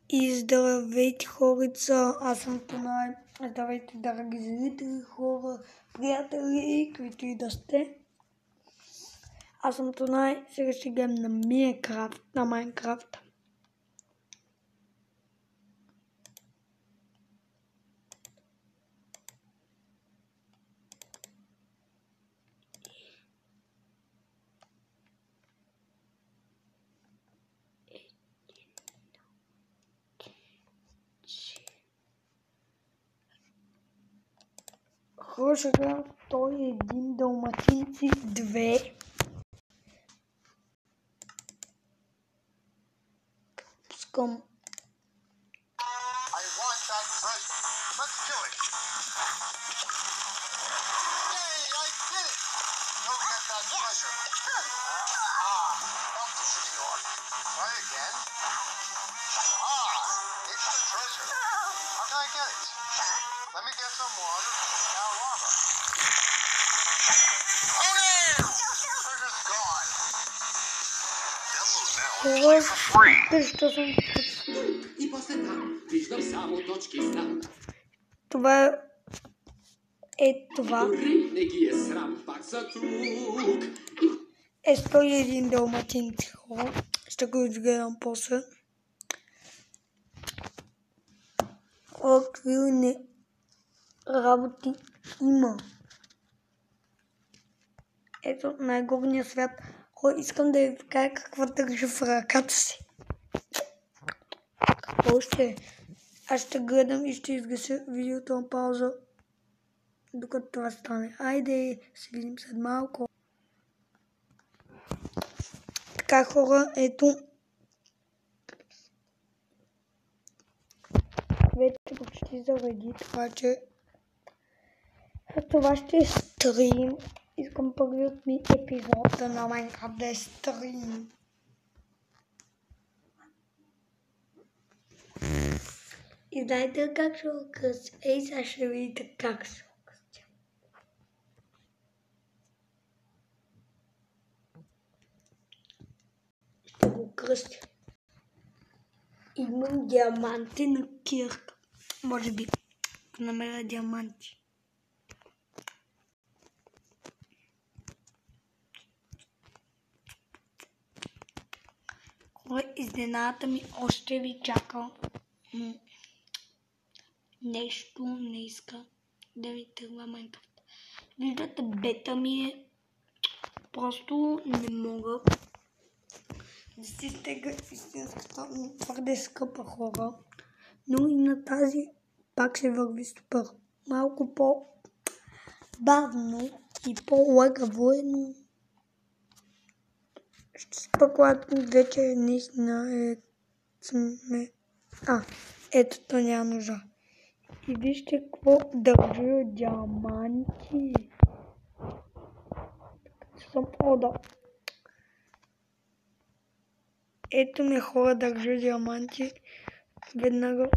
И здравейте, хорица, аз съм Тунай. Здравейте, драги зрители, хора, приятели, които и да сте. Аз съм Тунай, сега ще гледам на Майнкрафт. Хора, ще гледам 101 далматинци 2. Пускам. И после там виждам само точки знам. Това е това. Не ги е срам, пак са тук. Е 101 далматинци, хора. Ще го изгледам после. Какви работи има. Ето най-горния свят. Искам да ви кажа какво държа в ръката си. Какво ще? Аз ще гледам и ще изгася видеото на пауза, докато това стане. Айде, се видим след малко. Така, хора, ето. Вече почти зареди, това че това ще е стрим. Искам първият ми епизод на Майнкрафт да е стрим. И знаете как ще го кръстя? Ей, сега ще видите как ще го кръстя. Ще го кръстя. Имам диаманти на кирка. Може би намеря диаманти. Изненадата ми още ви чака. Нещо не иска да ви тръгва Майнкрафт. Виждате, бета ми е. Просто не мога да си стега истинската, твърде скъпа, хора. Но и на тази пак се върви супер. Малко по-бавно и по-лагаво е, но ще спъклят вече наистина ето то няма нужда. И вижте какво държа диаманти. Ето ми, хора, държа диаманти. Веднага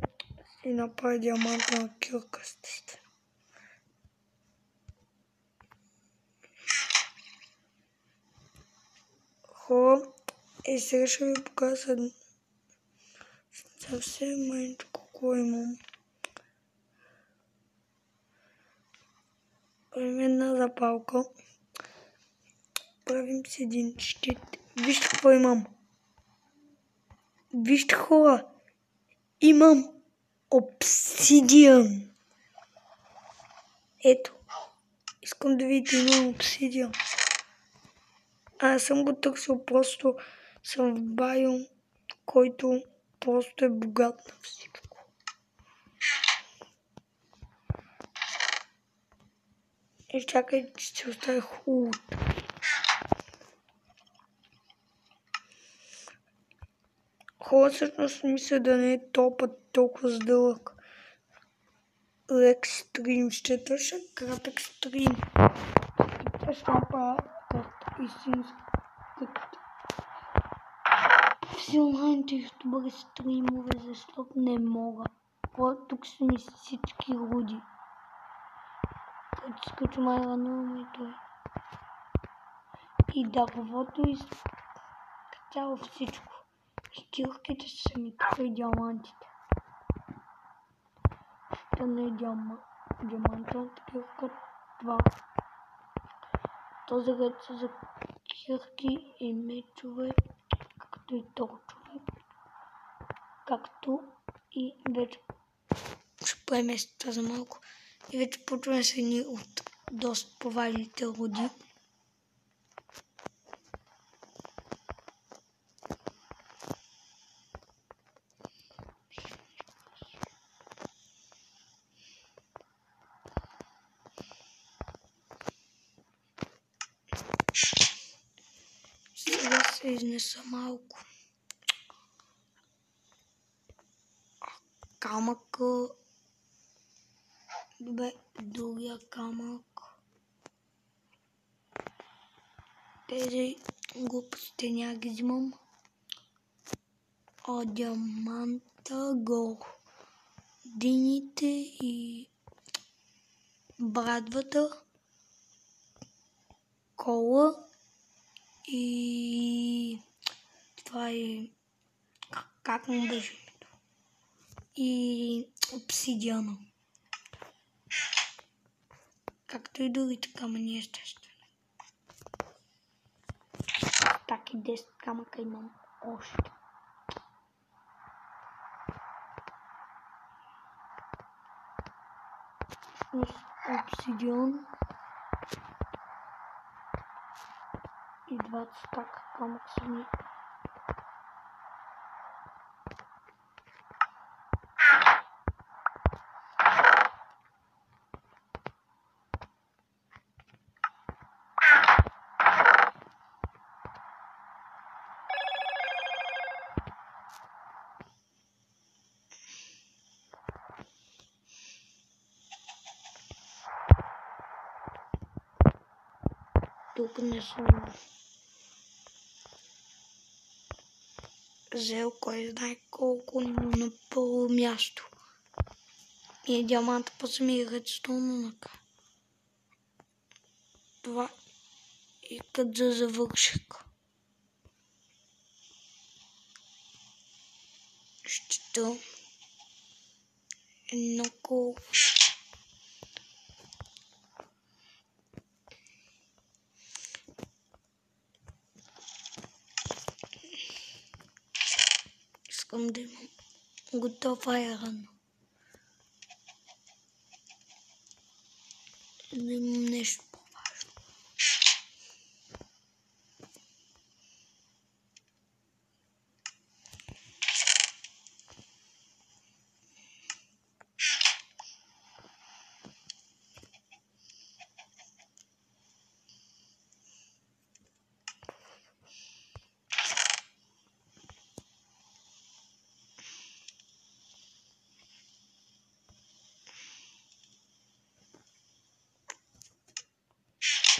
си направя диамантна кирка. Хора, сега ще ви покажа съвсем малко какво имам. Правим една запалка. Правим си един щит. Вижте какво имам. Вижте, хора. Имам обсидиан. Ето. Искам да видите, имам обсидиан. Аз съм го търсил, просто съм в байом, който просто е богат на всичко. И чакай, че се остави хубаво. Хора, всъщност мисля да не е толкова дълъг. Лек стрим, ще търся кратък стрим. И ще направя истински си онлайните ютубъри стримове, защото не мога. Тук са ми всички руди. Като скачу рано и той. И дървото и цяло всичко. кирките са ми тук и диамантите. Та не диамантовата кирка, това. Този ред са за кирки и мечове, както и торчове, както и вече ще преместя това за малко. И вече почваме с едни от доста повалите роди. Сега се изнеса малко камъка. Добре, другия камък. Тези глупости няма ги взимам. Диаманта, гордините и брадвата, кола и това е как му беше името? И обсидиана. Както и другите камъни, естествено. Так и 10 камъка имам още. Обсидиан и 20 стака камък са ми. Тук не съм взел кой знае колко на първо място. И диаманта по самия редстоун накрая. Това е като за завършек. Щита едно коло. Искам да имам готов айрон. Да имам нещо по-важно.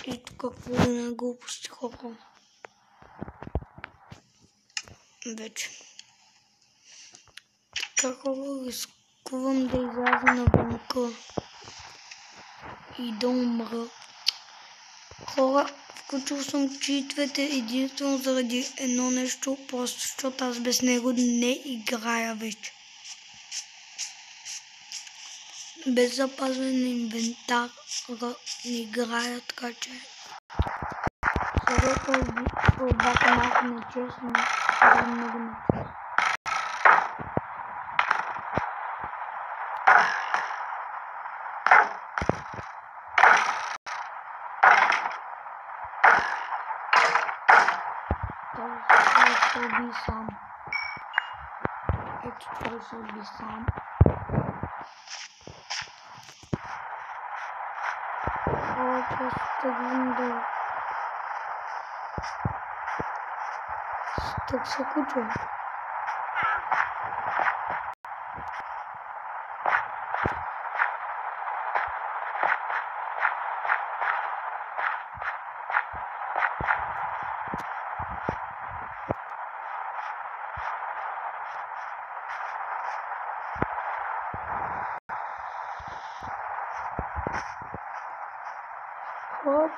И тук какво на глупости хора. Вече. Така хора, рискувам да изляза навънка и да умра. Хора, включил съм читвете единствено заради едно нещо, просто защото аз без него не играя вече. Без запазване на инвентара не играя, така че съветът от двата малко нечестно, това е много нечестно. Той се уби сам. Ето той се уби сам. Просто тръгвам да се кучвам.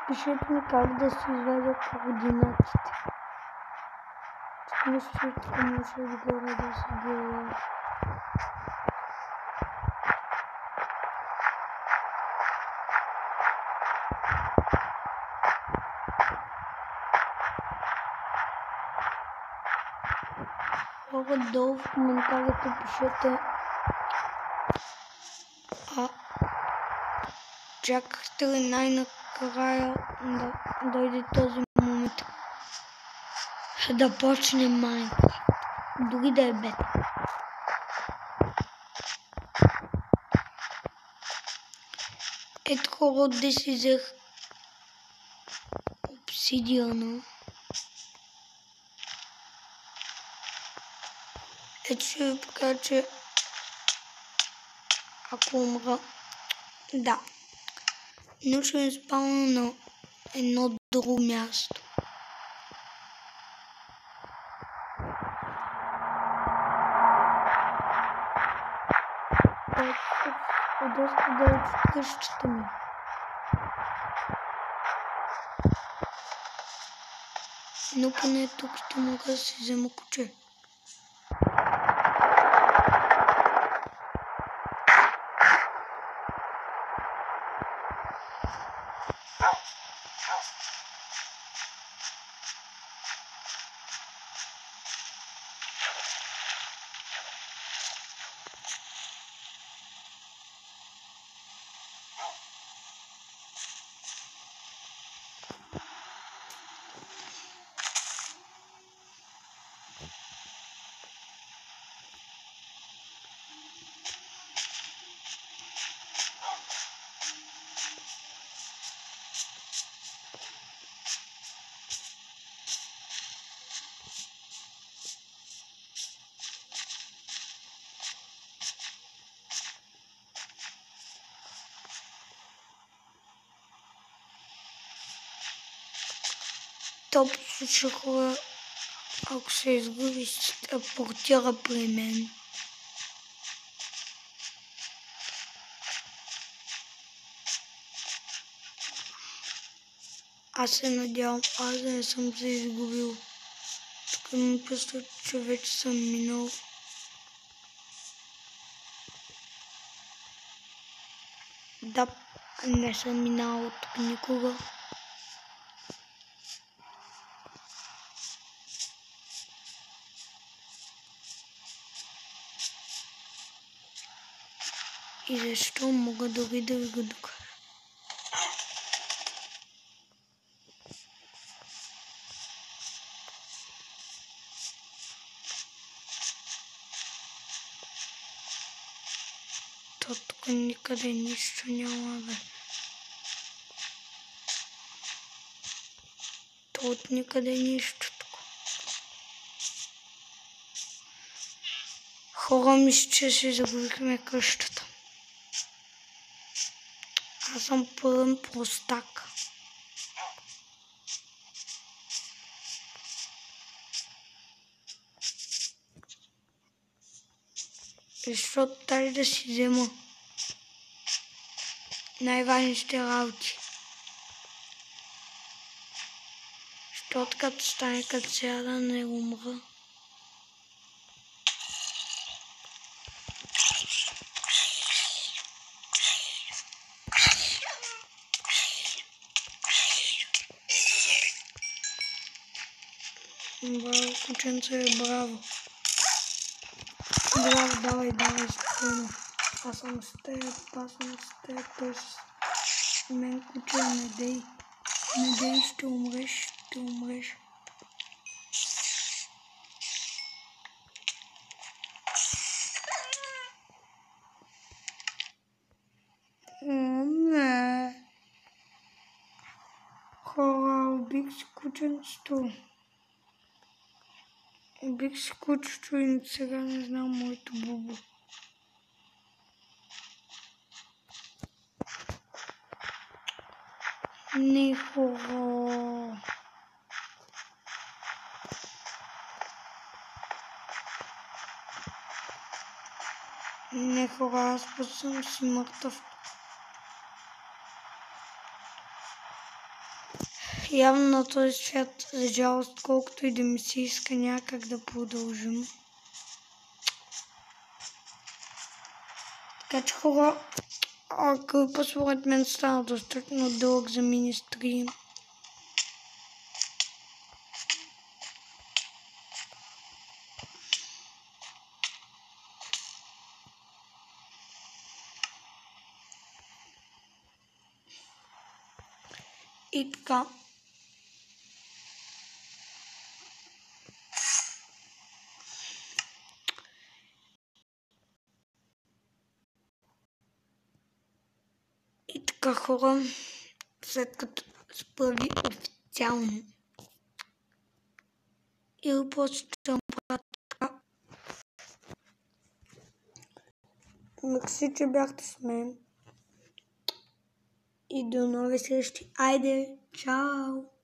Пишете ми как да си извадя координатите. Мисля, че тук може отгоре да се гледа. Хора, долу в коментарите пишете чакахте ли най-накрая да дойде този момент да почне Майнкрафт, дори да е бета. Ето хора, да си взех обсидиана. Ето ще ви покажа, че ако умра, да, но ще ми спална на едно друго място. Доста далеч от къщата ми. Но поне тук ще мога да си взема куче. Топ случай хора, ако се изгуби, ще телепортира при мен. Аз се надявам, аз да не съм се изгубил. Тук ми писа, че вече съм минал. Да, не съм минал тук никога. И защо мога дори да ви го докажа. То тук никъде нищо няма, бе. То от никъде нищо тук. Хора, мисля, че си загубихме къщата. Аз съм пълен простак. Защото тази да си взема най-важните работи. Защото като стане като сега да не умра. Браво, кученце, браво. Браво, давай, спокойно. Аз съм с теб, той с мен, куче, не дей, ще умреш. Не. Хора, убих си кученцето. Убих си кучето и сега не знам моето бубо. Не, хора. Не, хора, аз път съм си мъртъв. Явно на този свят, за жалост, колкото и да ми се иска, някак да продължим. Така че хора, клипът според мен стана достатъчно дълъг за мини-стрим. И така. И така, хора, след като справи официално или просто ще направя така. Мерси, че бяхте с мен. И до нови срещи. Айде, чао!